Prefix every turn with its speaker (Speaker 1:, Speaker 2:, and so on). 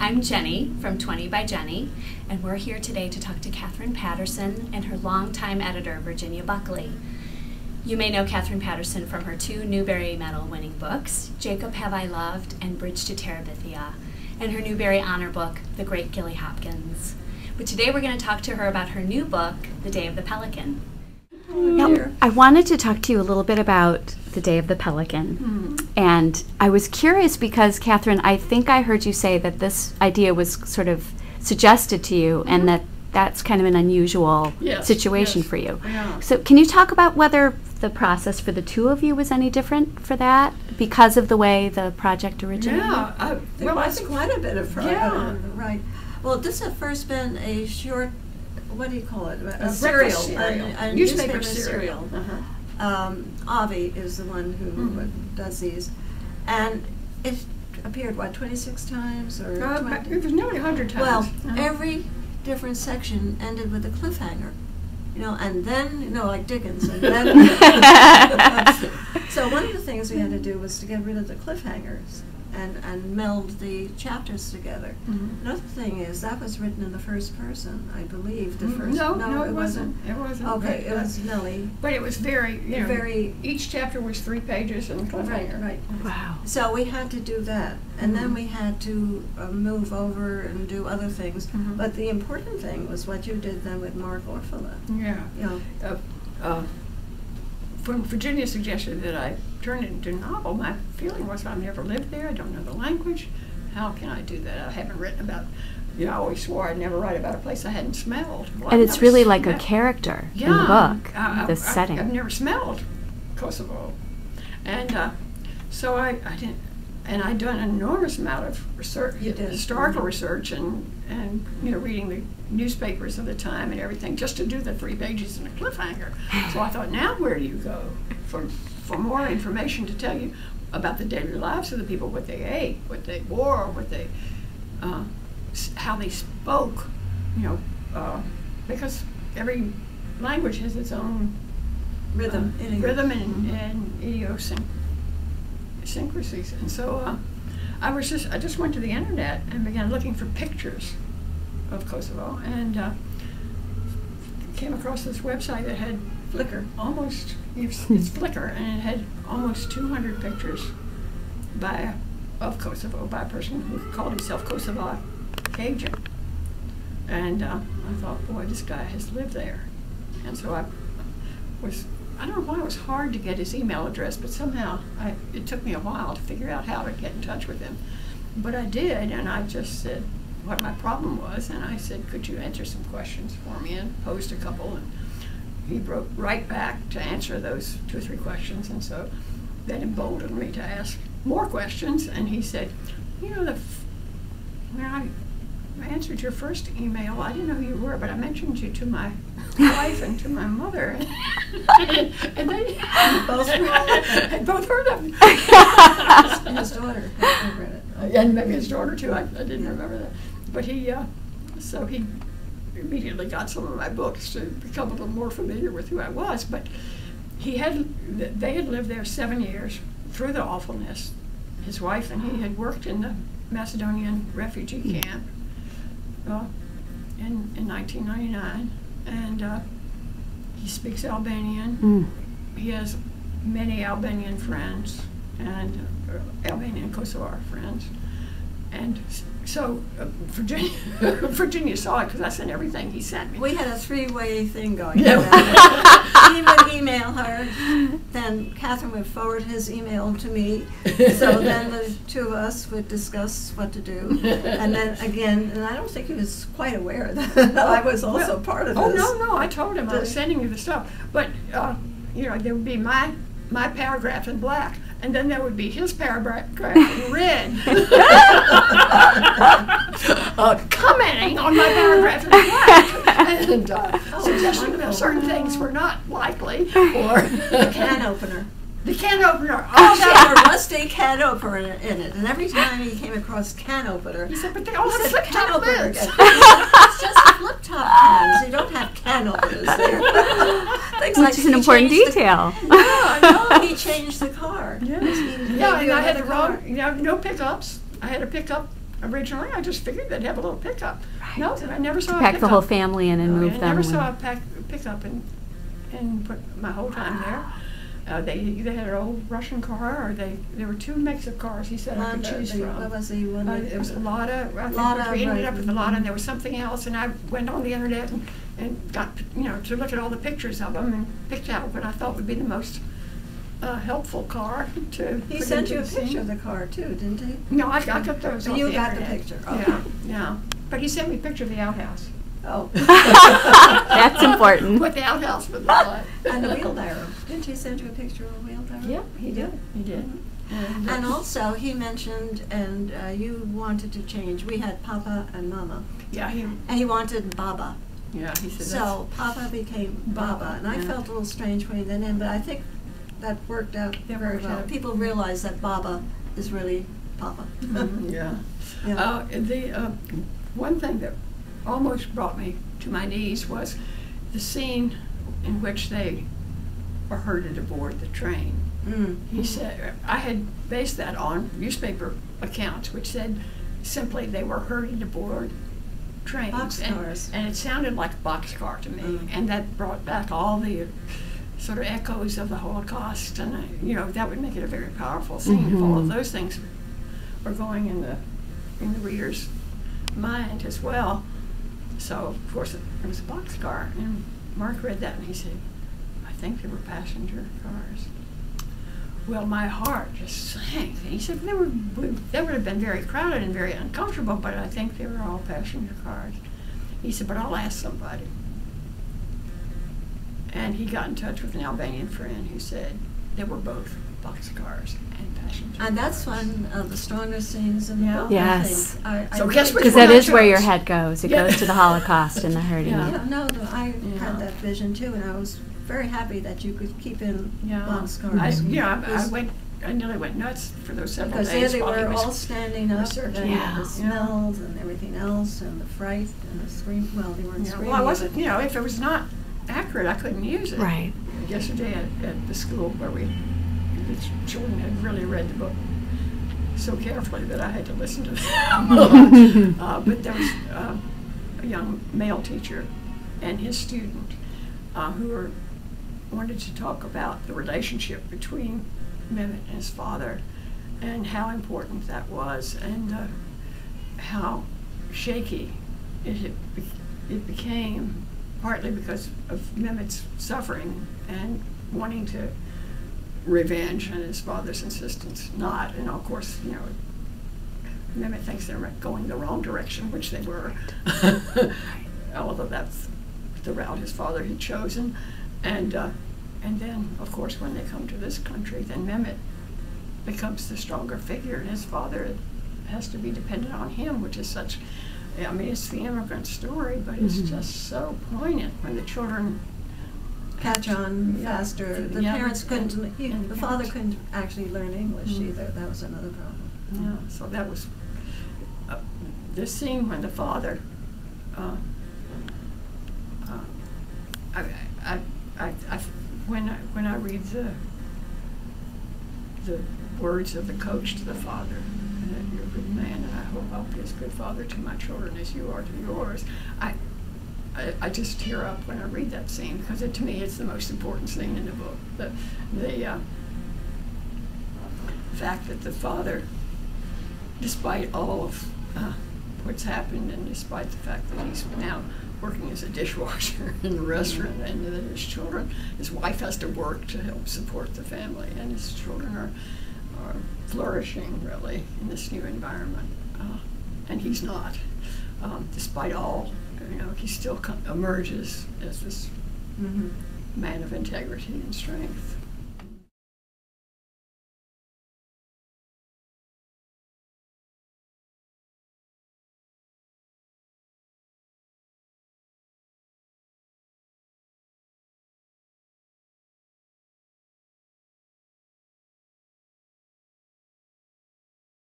Speaker 1: I'm Jenny from 20 by Jenny, and we're here today to talk to Katherine Paterson and her longtime editor, Virginia Buckley. You may know Katherine Paterson from her 2 Newbery Medal winning books, Jacob Have I Loved and Bridge to Terabithia, and her Newbery Honor book, The Great Gilly Hopkins. But today we're going to talk to her about her new book, The Day of the Pelican. Now, I wanted to talk to you a little bit about The Day of the Pelican. And I was curious because, Katherine, I think I heard you say that this idea was sort of suggested to you and that that's kind of an unusual situation for you.
Speaker 2: Yeah.
Speaker 1: So can you talk about whether the process for the two of you was any different for that because of the way the project originated?
Speaker 2: Yeah,
Speaker 3: There was quite a bit of
Speaker 2: Yeah.
Speaker 3: right. Well, this had first been a short, what do you call it? A
Speaker 2: breakfast
Speaker 3: cereal. A
Speaker 2: Newspaper cereal.
Speaker 3: Avi is the one who does these. And it appeared, what, 26 times? Or 20?
Speaker 2: It was nearly 100 times.
Speaker 3: Well, every different section ended with a cliffhanger. You know, and then, you know, like Dickens. And then so one of the things we had to do was to get rid of the cliffhangers and meld the chapters together. Another thing is that was written in the first person, I believe. The first
Speaker 2: No, it wasn't. It wasn't.
Speaker 3: Okay, it was Millie.
Speaker 2: But it was very, you know,
Speaker 3: Very.
Speaker 2: each chapter was 3 pages and cliffhanger.
Speaker 3: Right.
Speaker 1: Wow.
Speaker 3: So we had to do that, and then we had to move over and do other things. But the important thing was what you did then with Mark Orfila.
Speaker 2: Yeah.
Speaker 3: You know,
Speaker 2: When Virginia suggested that I turn it into a novel, my feeling was I've never lived there, I don't know the language, how can I do that? I haven't written about, you know, I always swore I'd never write about a place I hadn't smelled. Well,
Speaker 1: And it's really like a character in the book, the setting.
Speaker 2: I've never smelled Kosovo. And so I didn't, and I'd done an enormous amount of research, historical research and you know, reading the newspapers of the time and everything just to do the 3 pages and a cliffhanger. So I thought, now where do you go for more information to tell you about the daily lives of the people, what they ate, what they wore, what they, how they spoke, you know, because every language has its own
Speaker 3: rhythm
Speaker 2: and idiosyncrasies. And so I just went to the internet and began looking for pictures of Kosovo and came across this website that had
Speaker 3: Flickr.
Speaker 2: Almost, it's Flickr, and it had almost 200 pictures of Kosovo by a person who called himself Kosovo Cajun. And I thought, boy, this guy has lived there. And so I don't know why it was hard to get his email address, but somehow it took me a while to figure out how to get in touch with him. But I did, and I just said what my problem was, and I said, could you answer some questions for me, and posed a couple, and he wrote right back to answer those 2 or 3 questions, and so that emboldened me to ask more questions. And he said, you know, when I answered your first email, I didn't know who you were, but I mentioned you to my wife and to my mother, and they both heard of me.
Speaker 3: And his daughter read it.
Speaker 2: And maybe his daughter too. I didn't remember that. But he immediately got some of my books to become a little more familiar with who I was. But they had lived there 7 years through the awfulness. His wife and he had worked in the Macedonian refugee camp in 1999, and he speaks Albanian. He has many Albanian friends and Albanian Kosovar friends, and so Virginia saw it because I sent everything he sent me.
Speaker 3: We had a 3-way thing going.
Speaker 2: Yeah.
Speaker 3: He would email her, then Katherine would forward his email to me, so then the 2 of us would discuss what to do, and then again, and I don't think he was quite aware that I was also part of this.
Speaker 2: Oh, no, I told him I was sending you the stuff, but you know, there would be my paragraph in black, and then there would be his paragraph in red, commenting on my paragraph in black, and suggesting that certain things were not likely, or
Speaker 3: the can opener.
Speaker 2: The can opener.
Speaker 3: Oh, there must a can opener in it, and every time he came across can opener,
Speaker 2: he said, "But they all have flip
Speaker 3: can
Speaker 2: top
Speaker 3: opener.
Speaker 2: lids."
Speaker 3: It's just flip top cans. You don't have can openers there. Things
Speaker 1: Which is an important detail.
Speaker 3: No, he changed the car.
Speaker 2: Yeah, and I had the wrong. You know, no pickups. I had a pickup originally. I just figured they'd have a little pickup.
Speaker 1: Right.
Speaker 2: No, I never saw a
Speaker 1: Pack
Speaker 2: pickup.
Speaker 1: the whole family in and move
Speaker 2: I
Speaker 1: them.
Speaker 2: never saw a pickup and put my whole time there. They either had an old Russian car, or there were two makes of cars he said I could choose from.
Speaker 3: What was the one?
Speaker 2: It was a Lada. We ended up with a Lada, and there was something else, and I went on the internet and got, to look at all the pictures of them and picked out what I thought would be the most helpful car to.
Speaker 3: He sent you a picture of the car too, didn't he?
Speaker 2: No, I got those.
Speaker 3: So
Speaker 2: off
Speaker 3: you
Speaker 2: the
Speaker 3: got the
Speaker 2: internet.
Speaker 3: picture. Okay.
Speaker 2: Yeah. But he sent me a picture of the outhouse.
Speaker 3: Oh.
Speaker 1: That's important.
Speaker 2: What the outhouse would look like.
Speaker 3: And the wheelbarrow. Didn't he send you a picture of a wheelbarrow?
Speaker 2: Yeah, he did. He did.
Speaker 3: And also, he mentioned, and you wanted to change. We had Papa and Mama.
Speaker 2: Yeah,
Speaker 3: and he wanted Baba.
Speaker 2: Yeah, he said
Speaker 3: so Papa became Baba, and I felt a little strange putting that in, but I think that worked out very well. People realize that Baba is really Papa.
Speaker 2: Yeah.
Speaker 3: Yeah.
Speaker 2: The one thing that almost brought me to my knees was the scene in which they were herded aboard the train. He said, I had based that on newspaper accounts, which said simply they were herded aboard trains.
Speaker 3: Boxcars.
Speaker 2: And it sounded like a boxcar to me, and that brought back all the sort of echoes of the Holocaust, and that would make it a very powerful scene if all of those things were going in the reader's mind as well. So of course it was a boxcar, and Mark read that and he said, I think they were passenger cars. Well, my heart just sank. And he said they would have been very crowded and very uncomfortable, but I think they were all passenger cars. He said, but I'll ask somebody. And he got in touch with an Albanian friend who said they were both boxcars and passenger cars.
Speaker 3: And that's one of the strongest scenes in the book,
Speaker 1: Yes.
Speaker 3: I think.
Speaker 2: So guess which
Speaker 1: Because
Speaker 2: one
Speaker 1: that
Speaker 2: I
Speaker 1: is where
Speaker 2: chose.
Speaker 1: your head goes. It goes to the Holocaust and the hurting.
Speaker 2: Yeah.
Speaker 3: I had that vision too, and I was very happy that you could keep in boxcars.
Speaker 2: I nearly went nuts for those several
Speaker 3: Because
Speaker 2: days.
Speaker 3: there they
Speaker 2: while he
Speaker 3: were
Speaker 2: was
Speaker 3: all standing up,
Speaker 2: researching.
Speaker 3: and the smells and everything else, and the fright and the scream. Well, they weren't screaming.
Speaker 2: Well, I wasn't. If it was not accurate, I couldn't use it.
Speaker 1: Right.
Speaker 2: Yesterday at the school where the children had really read the book so carefully that I had to listen to them. But there was a young male teacher and his student who wanted to talk about the relationship between Mehmet and his father, and how important that was, and how shaky it became, partly because of Mehmet's suffering and wanting to revenge, and his father's insistence not. And of course, Mehmet thinks they're going the wrong direction, which they were, although that's the route his father had chosen. And then, of course, when they come to this country, then Mehmet becomes the stronger figure, and his father has to be dependent on him, which is such, it's the immigrant story, but it's just so poignant when the children
Speaker 3: catch on faster. The parents couldn't, the father
Speaker 2: parents
Speaker 3: couldn't actually learn English either. That was another problem.
Speaker 2: Yeah, so that was the scene when the father, when I read the words of the coach to the father, that you're a good man, and I hope I'll be as good father to my children as you are to yours. I just tear up when I read that scene, because to me it's the most important scene in the book. The fact that the father, despite all of what's happened, and despite the fact that he's now working as a dishwasher in the restaurant, and that his wife has to work to help support the family, and his children are flourishing really in this new environment, and he's not. Despite all, he still emerges as this man of integrity and strength.